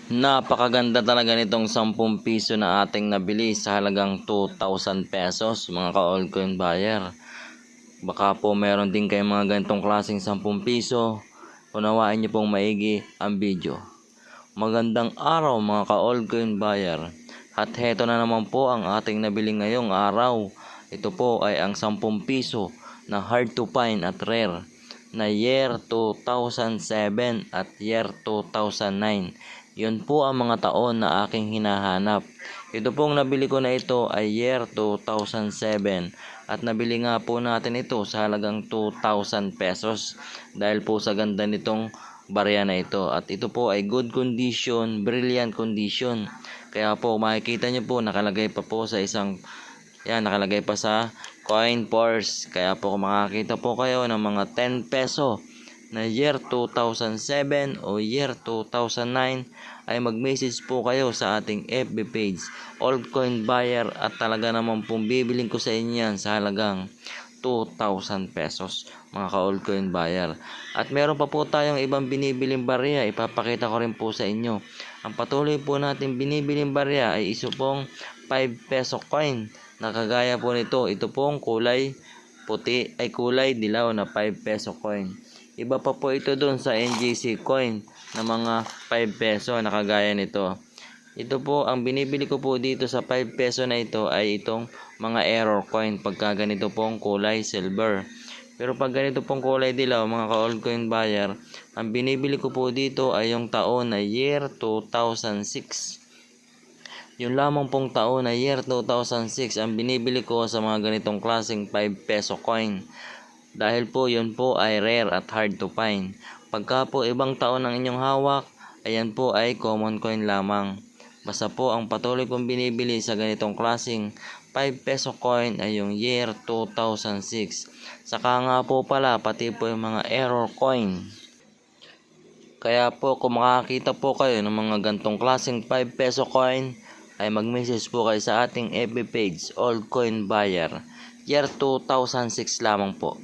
Napakaganda talaga nitong 10 piso na ating nabili sa halagang 2,000 pesos mga ka-altcoin buyer. Baka po meron din kayong mga ganitong klaseng 10 piso. Unawain niyo pong maigi ang video. Magandang araw mga ka-altcoin buyer. At heto na naman po ang ating nabili ngayong araw. Ito po ay ang 10 piso na hard to find at rare na year 2007 at year 2009. Yun po ang mga taon na aking hinahanap. Ito pong nabili ko na ito ay year 2007 at nabili nga po natin ito sa halagang 2,000 pesos dahil po sa ganda nitong barya na ito. At ito po ay good condition, brilliant condition. Kaya po makikita nyo po nakalagay pa po sa nakalagay pa sa coin purse. Kaya po kung makakita po kayo ng mga 10 peso na year 2007 o year 2009 ay mag-message po kayo sa ating FB page altcoin buyer at talaga naman pong bibiling ko sa inyo yan sa halagang 2,000 pesos mga ka-altcoin buyer. At meron pa po tayong ibang binibiling barya, ipapakita ko rin po sa inyo. Ang patuloy po natin binibiling barya ay iso pong 5 peso coin na kagaya po nito. Ito pong kulay puti ay kulay dilaw na 5 peso coin. Iba pa po ito doon sa NGC coin na mga 5 peso na kagaya nito. Ito po ang binibili ko po dito sa 5 peso na ito ay itong mga error coin pagka ganito pong kulay silver. Pero pag ganito pong kulay dilaw mga ka-altcoin buyer, ang binibili ko po dito ay yung taon na year 2006. Yung lamang pong taon na year 2006 ang binibili ko sa mga ganitong klaseng 5 peso coin. Dahil po yun po ay rare at hard to find. Pagka po ibang taon ang inyong hawak, ayan po ay common coin lamang. Basta po ang patuloy kong binibili sa ganitong klaseng 5 peso coin ay yung year 2006. Saka nga po pala pati po yung mga error coin. Kaya po kung makakita po kayo ng mga gantong klaseng 5 peso coin ay mag-message po kayo sa ating FB page altcoin buyer. Year 2006 lamang po.